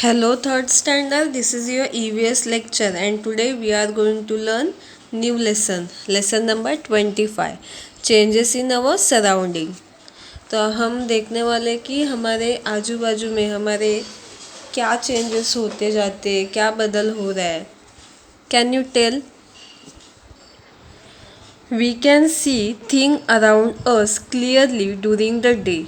Hello, third standard. This is your EVS lecture, and today we are going to learn new lesson. Lesson number 25. Changes in our surrounding. तो हम देखने वाले कि हमारे आजू बाजू में हमारे क्या चेंजेस होते जाते हैं, क्या बदल हो रहा है. Can you tell? We can see things around us clearly during the day.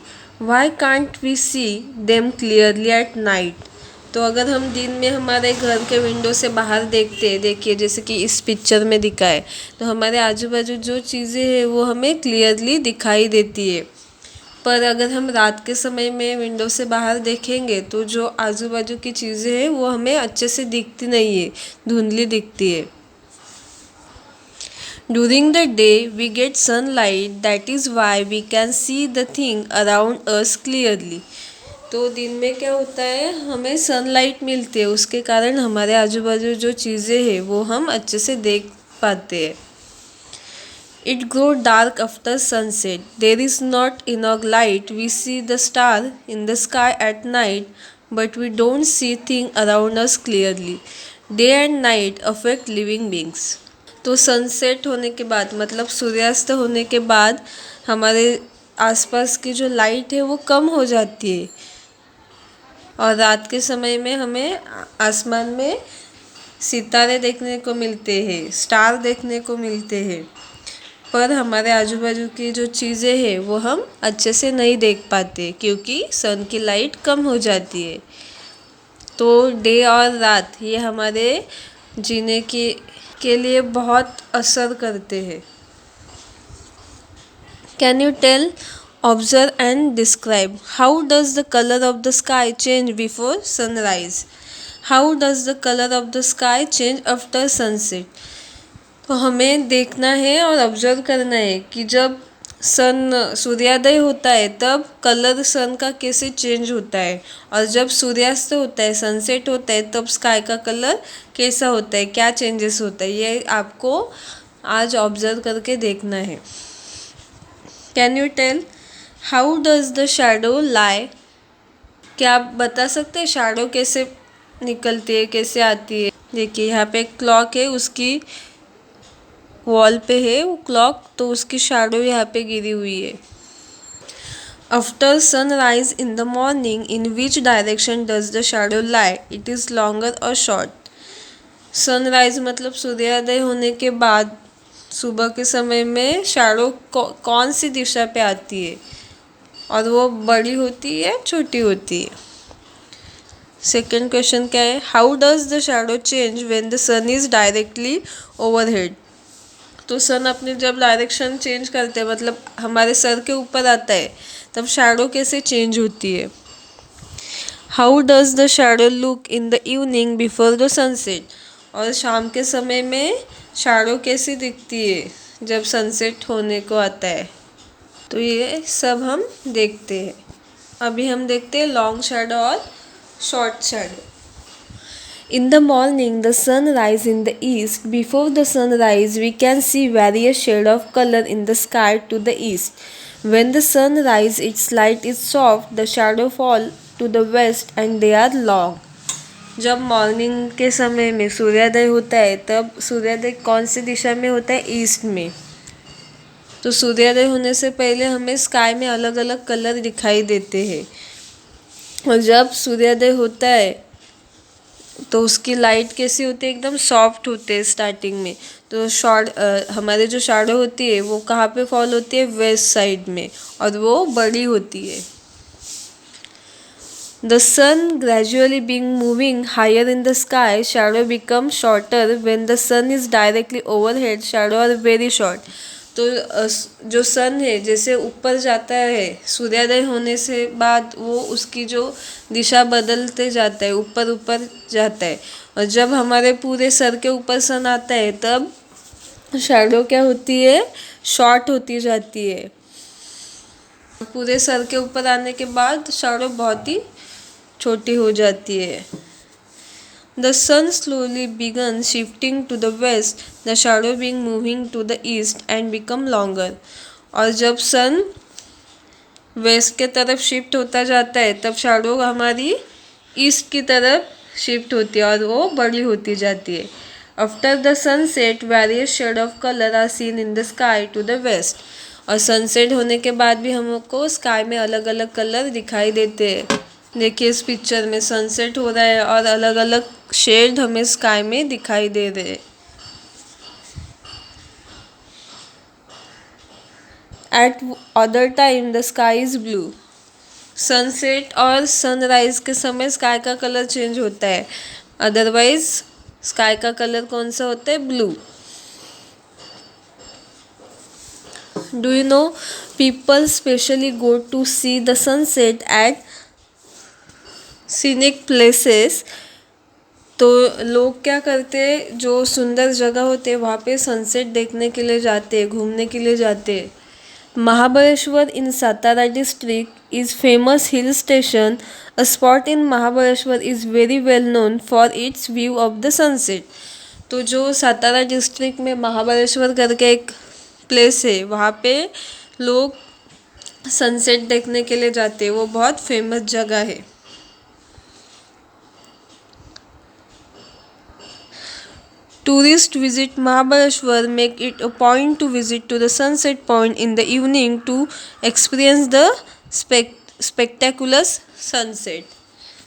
Why can't we see them clearly at night? तो अगर हम दिन में हमारे घर के विंडो से बाहर देखते हैं, देखिए जैसे कि इस पिक्चर में दिखा है, तो हमारे आजू बाजू जो चीज़ें हैं वो हमें क्लियरली दिखाई देती है. पर अगर हम रात के समय में विंडो से बाहर देखेंगे तो जो आजू बाजू की चीज़ें हैं वो हमें अच्छे से दिखती नहीं है, धुंधली दिखती है. During the day, we get sunlight. That is why we can see the thing around us clearly. तो दिन में क्या होता है, हमें सनलाइट मिलती है, उसके कारण हमारे आजू बाजू जो चीज़ें हैं वो हम अच्छे से देख पाते हैं. It grows dark after sunset. There is not enough light. We see the star in the sky at night, but we don't see things around us clearly. Day and night affect living beings. तो sunset होने के बाद मतलब सूर्यास्त होने के बाद हमारे आसपास की जो लाइट है वो कम हो जाती है, और रात के समय में हमें आसमान में सितारे देखने को मिलते हैं, स्टार देखने को मिलते हैं. पर हमारे आजू बाजू की जो चीज़ें हैं वो हम अच्छे से नहीं देख पाते क्योंकि सन की लाइट कम हो जाती है. तो डे और रात ये हमारे जीने के लिए बहुत असर करते हैं. Can you tell? Observe and describe. How does the colour of the sky change before sunrise? How does the colour of the sky change after sunset? तो हमें देखना है और ऑब्जर्व करना है कि जब सूर्योदय होता है तब कलर सन का कैसे चेंज होता है, और जब सूर्यास्त होता है, सनसेट होता है, तब स्काई का कलर कैसा होता है, क्या चेंजेस होता है, ये आपको आज ऑब्जर्व करके देखना है. Can you tell? How does the shadow lie? क्या आप बता सकते हैं शैडो कैसे निकलती है, कैसे आती है? देखिए यहाँ पे एक क्लॉक है, उसकी वॉल पे है वो क्लॉक, तो उसकी शैडो यहाँ पे गिरी हुई है. After sunrise in the morning, in which direction does the shadow lie? It is longer और शॉर्ट. सनराइज मतलब सूर्योदय होने के बाद सुबह के समय में शैडो कौन सी दिशा पे आती है, और वो बड़ी होती है, छोटी होती है. सेकेंड क्वेश्चन क्या है? How does the shadow change when the sun is directly overhead? तो सन अपनी जब डायरेक्शन चेंज करते हैं, मतलब हमारे सर के ऊपर आता है, तब शैडो कैसे चेंज होती है? How does the shadow look in the evening before the sunset? और शाम के समय में शैडो कैसी दिखती है जब सनसेट होने को आता है? तो ये सब हम देखते हैं. अभी हम देखते हैं लॉन्ग शैडो और short shadow. In the morning, the sun rises in the east. Before the sunrise, we can see various shades of color in the sky to the east. When the sun rises, its light is soft, the shadow fall to the west and they are long. जब morning के समय में सूर्योदय होता है तब सूर्योदय कौन सी दिशा में होता है? ईस्ट में. तो सूर्योदय होने से पहले हमें स्काई में अलग अलग कलर दिखाई देते हैं, और जब सूर्योदय होता है तो उसकी लाइट कैसी होती है? एकदम सॉफ्ट होते हैं स्टार्टिंग में. तो हमारे जो शैडो होती है वो कहाँ पे फॉल होती है? वेस्ट साइड में, और वो बड़ी होती है. The sun gradually being moving higher in the sky, shadow become shorter. When the sun is directly overhead, shadow are very short. तो जो सन है जैसे ऊपर जाता है सूर्योदय होने से बाद, वो उसकी जो दिशा बदलते जाता है, ऊपर ऊपर जाता है, और जब हमारे पूरे सर के ऊपर सन आता है तब शैडो क्या होती है? शॉर्ट होती जाती है. पूरे सर के ऊपर आने के बाद शैडो बहुत ही छोटी हो जाती है. The sun slowly began shifting to the west, the shadow being moving to the east and become longer. और जब सन वेस्ट के तरफ शिफ्ट होता जाता है तब शैडो हमारी ईस्ट की तरफ शिफ्ट होती है और वो बड़ी होती जाती है। After the sunset various shade of colour are seen in the sky to the west. और सनसेट होने के बाद भी हमको स्काई में अलग अलग कलर दिखाई देते हैं। देखिए इस पिक्चर में सनसेट हो रहा है और अलग अलग शेड हमें स्काई में दिखाई दे रहे हैं। Eight other time the sky is blue. Sunset और सनराइज के समय स्काई का कलर चेंज होता है, अदरवाइज स्काई का कलर कौन सा होता है? Blue. Do you know people specially go to see the sunset at scenic places. तो लोग क्या करते हैं, जो सुंदर जगह होते हैं वहाँ पे सनसेट देखने के लिए जाते हैं, घूमने के लिए जाते हैं। Mahabaleshwar in Satara district is famous hill station. A spot in Mahabaleshwar is very well known for its view of the sunset. तो जो सातारा डिस्ट्रिक्ट में महाबलेश्वर करके एक प्लेस है, वहाँ पे लोग सनसेट देखने के लिए जाते हैं, वो बहुत फेमस जगह है। Tourists visit Mahabaleshwar make it a point to visit to the sunset point in the evening to experience the spectacular sunset.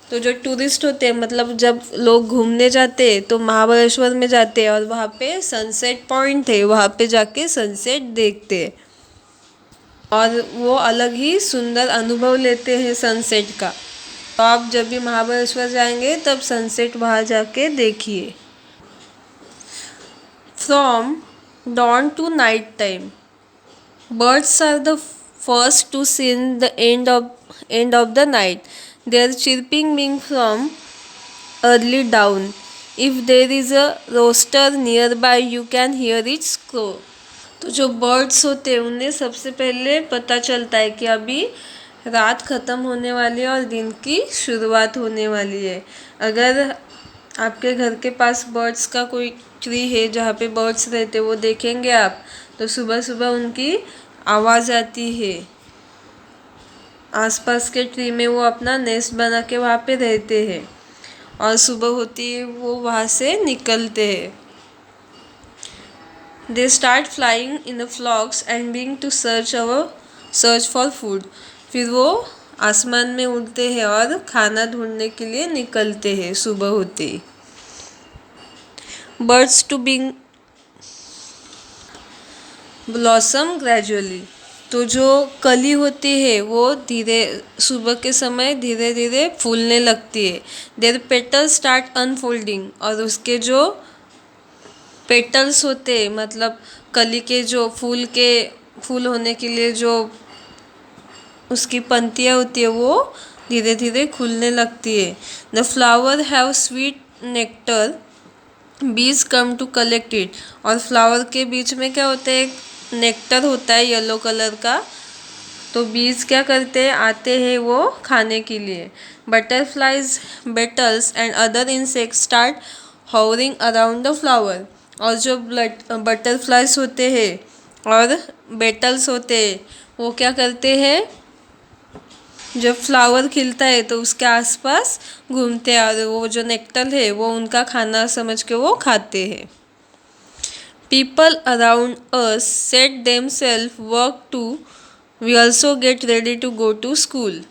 तो जो टूरिस्ट होते हैं, मतलब जब लोग घूमने जाते हैं तो महाबलेश्वर में जाते हैं और वहाँ पे सनसेट पॉइंट है, वहाँ पे जाके सनसेट देखते हैं और वो अलग ही सुंदर अनुभव लेते हैं सनसेट का। तो आप जब भी महाबलेश्वर जाएंगे तब सनसेट वहाँ जाके देखिए। From dawn to night time, birds are the first to sing the end of the night. Their chirping being from early dawn. If there is a rooster nearby, you can hear its crow. तो जो birds होते हैं उन्हें सबसे पहले पता चलता है कि अभी रात ख़त्म होने वाली है और दिन की शुरुआत होने वाली है। अगर आपके घर के पास बर्ड्स का कोई ट्री है जहाँ पे बर्ड्स रहते, वो देखेंगे आप तो सुबह सुबह उनकी आवाज़ आती है। आसपास के ट्री में वो अपना नेस्ट बना के वहाँ पे रहते हैं और सुबह होती है वो वहाँ से निकलते हैं। They start flying in the flocks and being to search for food. फिर वो आसमान में उड़ते हैं और खाना ढूंढने के लिए निकलते हैं सुबह होते ही। Birds to being blossom gradually. तो जो कली होती है वो धीरे सुबह के समय धीरे धीरे फूलने लगती है। Their petals start unfolding. और उसके जो पेटल्स होते हैं, मतलब कली के जो फूल होने के लिए जो उसकी पंक्तियाँ होती है वो धीरे धीरे खुलने लगती है। The flower have sweet nectar, बीज कम टू कलेक्ट इट। और फ्लावर के बीच में क्या होता है, नेक्टर होता है येलो कलर का, तो बीज क्या करते हैं, आते हैं वो खाने के लिए। Butterflies, battles and other insects start hovering around the flower. और जो बटरफ्लाइज होते हैं और बेटल्स होते हैं वो क्या करते हैं, जब फ्लावर खिलता है तो उसके आसपास घूमते हैं और वो जो नेक्टर है वो उनका खाना समझ के वो खाते हैं। People around us set themselves work to we also get ready to go to school.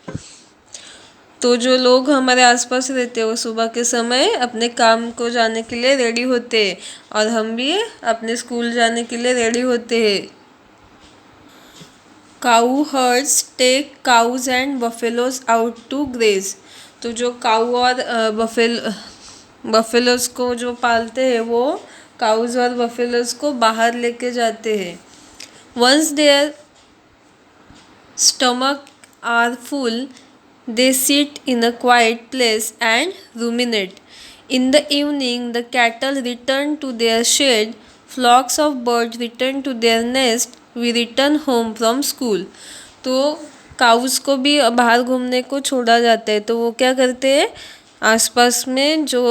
तो जो लोग हमारे आसपास रहते हैं वो सुबह के समय अपने काम को जाने के लिए रेडी होते हैं और हम भी अपने स्कूल जाने के लिए रेडी होते हैं। Cow herds take cows and buffaloes out to graze. तो जो काऊ और बफेलोज को जो पालते हैं वो काउज और बफेलोज को बाहर लेके जाते हैं। Once their stomach are full they sit in a quiet place and ruminate. In the evening, the cattle return to their shed, flocks of birds return to their nest, we return home from school. तो cows को भी बाहर घूमने को छोड़ा जाता है, तो वो क्या करते हैं, आसपास में जो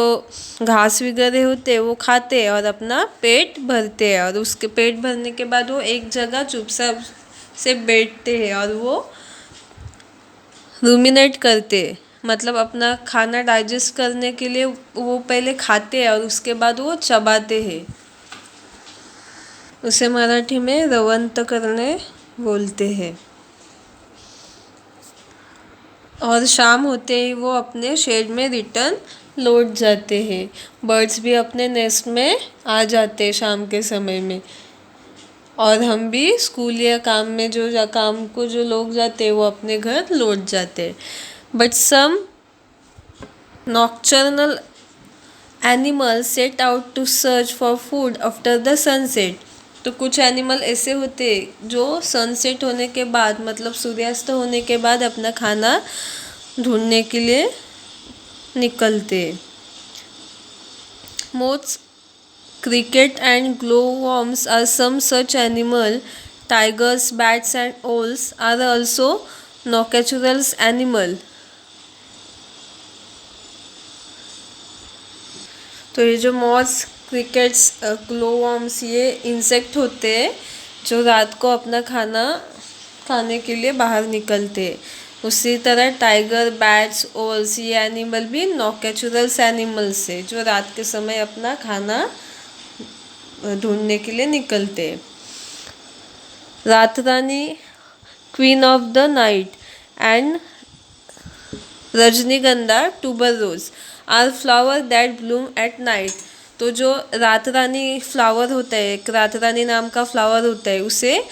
घास वगैरह होते हैं वो खाते हैं और अपना पेट भरते हैं। और उसके पेट भरने के बाद वो एक जगह चुपचाप से बैठते हैं और वो रूमिनेट करते। मतलब अपना खाना डाइजेस्ट करने के लिए वो पहले खाते हैं और उसके बाद वो चबाते हैं। उसे मराठी में रवंत करने बोलते हैं। और शाम होते ही वो अपने शेड में रिटर्न लौट जाते हैं। बर्ड्स भी अपने नेस्ट में आ जाते हैं शाम के समय में। और हम भी स्कूल या काम में काम को जो लोग जाते हैं वो अपने घर लौट जाते हैं। But some nocturnal animals set out to search for food after the sunset. तो कुछ एनिमल ऐसे होते जो सनसेट होने के बाद मतलब सूर्यास्त होने के बाद अपना खाना ढूंढने के लिए निकलते। Moths, cricket and glowworms are some such animal. Tigers, bats and owls are also nocturnal animal. तो ये जो मॉथ्स, क्रिकेट्स, ग्लोवर्म्स ये इंसेक्ट होते हैं जो रात को अपना खाना खाने के लिए बाहर निकलते हैं। उसी तरह टाइगर, बैट्स, ओल्स ये एनिमल भी नॉक्चर्नल एनिमल्स है जो रात के समय अपना खाना ढूंढने के लिए निकलते। रात रानी, queen of the night and रजनीगंधा, tuberose are flower that bloom at night. तो जो रात रानी फ्लावर होता है, एक रात रानी नाम का फ्लावर होता है, उसे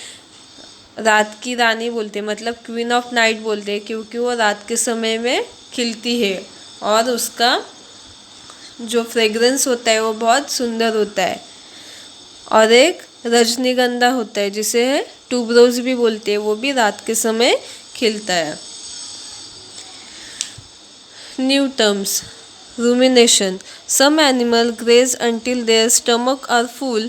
रात की रानी बोलते हैं, मतलब क्वीन ऑफ नाइट बोलते हैं, क्योंकि वो रात के समय में खिलती है और उसका जो फ्रेग्रेंस होता है वो बहुत सुंदर होता है। और एक रजनीगंधा होता है जिसे ट्यूबरोज भी बोलते हैं, वो भी रात के समय खिलता है। New terms, rumination. Some animal graze until their stomach are full.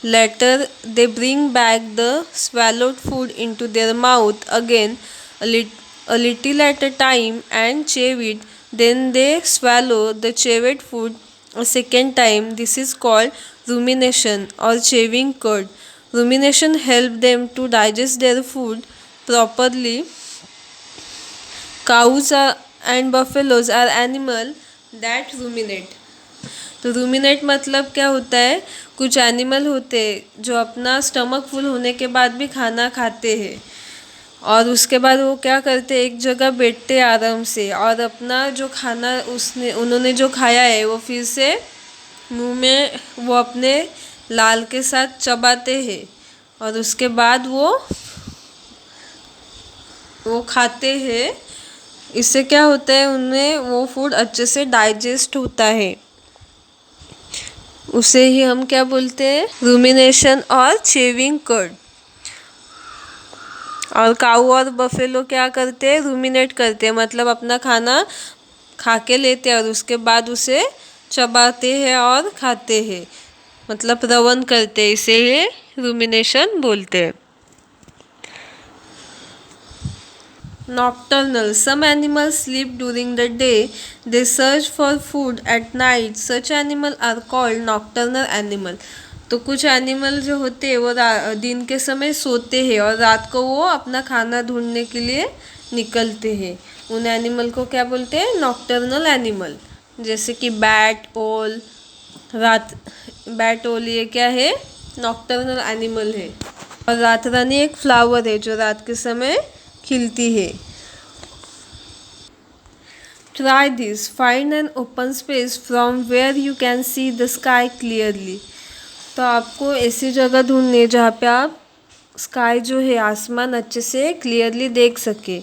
Later, they bring back the swallowed food into their mouth again, a little at a time, and chew it. Then they swallow the chewed food a second time. This is called rumination or chewing curd. Rumination helps them to digest their food properly. Cows and buffaloes are animal that ruminate. तो ruminate मतलब क्या होता है, कुछ animal होते हैं जो अपना स्टमक फुल होने के बाद भी खाना खाते हैं और उसके बाद वो क्या करते हैं, एक जगह बैठते आराम से और अपना जो खाना उन्होंने जो खाया है वो फिर से मुंह में वो अपने लाल के साथ चबाते हैं और उसके बाद वो खाते हैं। इससे क्या होता है, उनमें वो फूड अच्छे से डाइजेस्ट होता है। उसे ही हम क्या बोलते हैं, रूमिनेशन और चेविंग कर्ड। और काऊ और बफेलो क्या करते हैं, रूमिनेट करते हैं, मतलब अपना खाना खा के लेते हैं और उसके बाद उसे चबाते हैं और खाते हैं, मतलब रवन करते हैं। इसे ही रूमिनेशन बोलते हैं। Nocturnal. Some animals sleep during the day. They search for food at night. Such animals are called nocturnal animal. तो कुछ एनिमल जो होते हैं वो दिन के समय सोते हैं और रात को वो अपना खाना ढूंढने के लिए निकलते हैं। उन एनिमल को क्या बोलते हैं, नॉक्टर्नल एनिमल। जैसे कि बैट, ओल। बैट, ओल ये क्या है, नॉक्टर्नल एनिमल है। और रात रानी एक फ्लावर है जो रात के समय खिलती है। Try this. Find an open space from where you can see the sky clearly. तो आपको ऐसी जगह ढूंढनी है जहाँ पे आप स्काई जो है आसमान अच्छे से क्लियरली देख सके।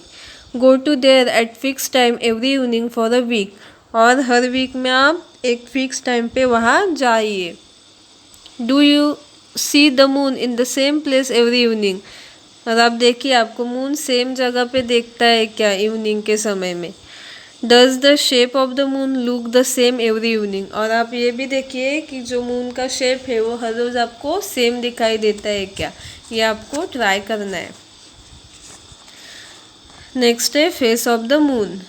Go to there at fixed time every evening for a week. और हर वीक में आप एक फिक्स टाइम पे वहाँ जाइए। Do you see the moon in the same place every evening? और आप देखिए आपको मून सेम जगह पे देखता है क्या इवनिंग के समय में। Does the shape of the moon look the same every evening. और आप ये भी देखिए कि जो मून का शेप है वो हर रोज़ आपको सेम दिखाई देता है क्या, ये आपको ट्राई करना है। नेक्स्ट है face of the moon.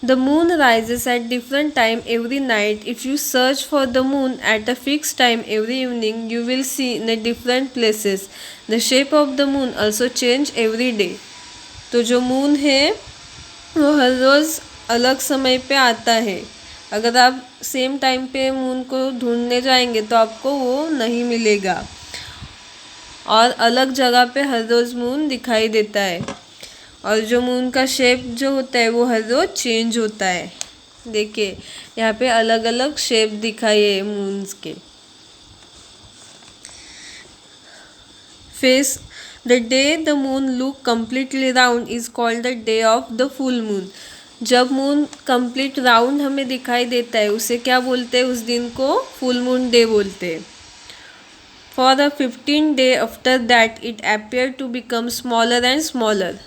The moon rises at different time every night. If you search for the moon at a fixed time every evening, you will see in a different places. The shape of the moon also change every day. तो जो moon है वो हर रोज़ अलग समय पे आता है। अगर आप सेम टाइम पे मून को ढूंढने जाएंगे तो आपको वो नहीं मिलेगा, और अलग जगह पे हर रोज़ मून दिखाई देता है। और जो मून का शेप जो होता है वो हर रोज़ चेंज होता है। देखिए यहाँ पे अलग अलग शेप दिखाई है मून्स के। Face the day the moon look completely round is called the day of the full moon. जब मून कंप्लीट राउंड हमें दिखाई देता है उसे क्या बोलते हैं? उस दिन को फुल मून डे बोलते हैं। For the 15 day after that it appear to become smaller and smaller.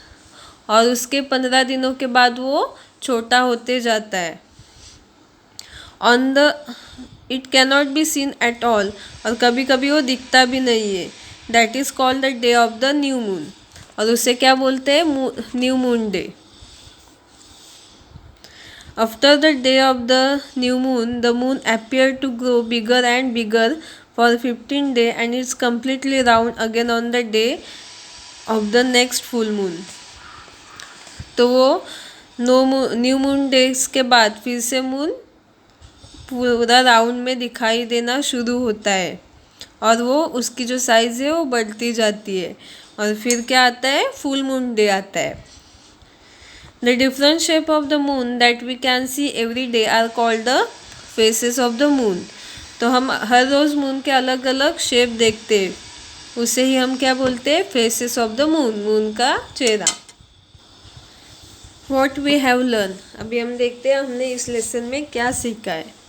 और उसके 15 दिनों के बाद वो छोटा होते जाता है। On the it cannot be seen at all. और कभी कभी वो दिखता भी नहीं है। That is called the day of the new moon. और उसे क्या बोलते हैं? New moon day. After the day of the new moon the moon appear to grow bigger and bigger for 15 day and it's completely round again on the day of the next full moon. तो वो new moon days के बाद फिर से moon पूरा round में दिखाई देना शुरू होता है, और वो उसकी जो साइज़ है वो बढ़ती जाती है। और फिर क्या आता है? फुल मून डे आता है। The different shape of the moon that we can see every day are called the phases of the moon. तो हम हर रोज़ मून के अलग अलग शेप देखते हैं, उसे ही हम क्या बोलते हैं? Faces of the moon, moon का चेहरा। वॉट वी हैव लर्न, अभी हम देखते हैं हमने इस लेसन में क्या सीखा है।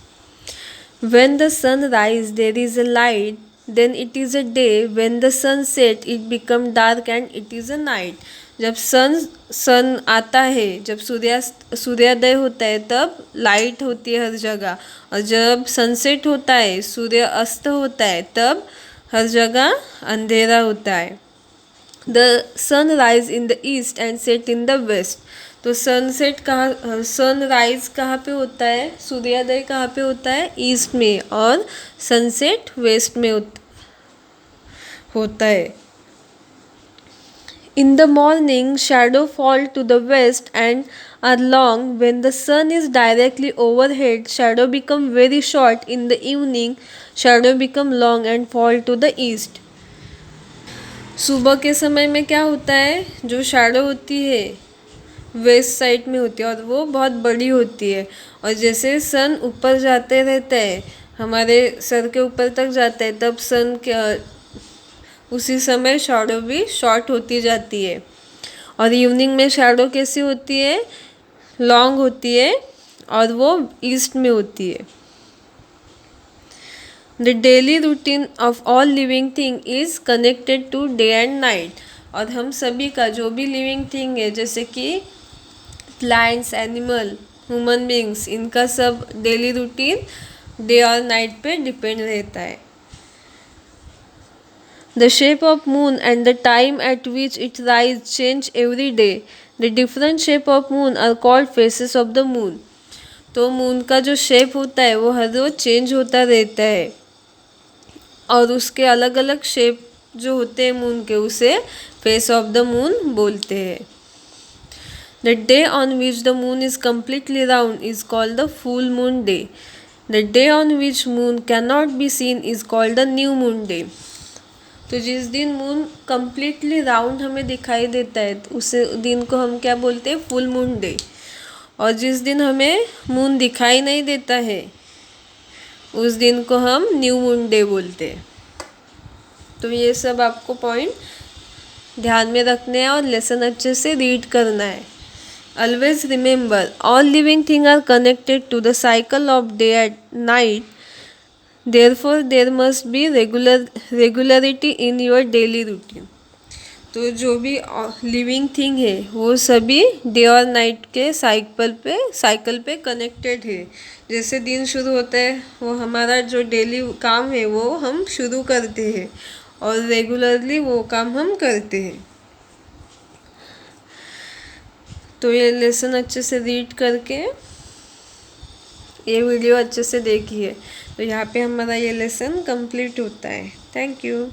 When the sun rise there is a light, then it is a day. When the sun set it become dark and it is a night. जब सन आता है, जब सूर्योदय होता है तब लाइट होती है हर जगह, और जब सनसेट होता है, सूर्य अस्त होता है, तब हर जगह अंधेरा होता है। The sun rise in the east and set in the west. तो सनराइज कहाँ पे होता है? सूर्योदय कहाँ पे होता है? ईस्ट में, और सनसेट वेस्ट में होता है। In the morning shadow fall to the west and are long. When the sun is directly overhead shadow become very short. In the evening shadow become long and fall to the east. सुबह के समय में क्या होता है? जो shadow होती है वेस्ट साइड में होती है, और वो बहुत बड़ी होती है। और जैसे सन ऊपर जाते रहता है, हमारे सर के ऊपर तक जाता है, तब सन के उसी समय शैडो भी शॉर्ट होती जाती है। और इवनिंग में शैडो कैसी होती है? लॉन्ग होती है, और वो ईस्ट में होती है। The daily routine of all living thing is connected to day and night. और हम सभी का जो भी लिविंग थिंग है, जैसे कि प्लांट्स, एनिमल, ह्यूमन बींग्स, इनका सब डेली रूटीन डे और नाइट पे डिपेंड रहता है। The shape of moon and the time at which it rise change every day. The different shape of moon are called phases of the moon. तो moon का जो shape होता है वो हर रोज चेंज होता रहता है, और उसके अलग अलग शेप जो होते हैं मून के, उसे फेस ऑफ द मून बोलते हैं। The day on which the moon is completely round is called the full moon day. The day on which moon cannot be seen is called the new moon day. तो जिस दिन moon completely round हमें दिखाई देता है उस दिन को हम क्या बोलते हैं? Full moon day. और जिस दिन हमें मून दिखाई नहीं देता है उस दिन को हम न्यू मून डे बोलते हैं। तो ये सब आपको पॉइंट ध्यान में रखने हैं और लेसन अच्छे से रीड करना है। Always remember, all living things are connected to the cycle of day and night. Therefore, there must be regularity in your daily routine. तो जो भी लिविंग थिंग है वो सभी डे और नाइट के साइकिल पे कनेक्टेड है। जैसे दिन शुरू होता है, वो हमारा जो डेली काम है वो हम शुरू करते हैं, और रेगुलरली वो काम हम करते हैं। तो ये लेसन अच्छे से रीड करके ये वीडियो अच्छे से देखिए, तो यहाँ पे हमारा ये लेसन कंप्लीट होता है। Thank you.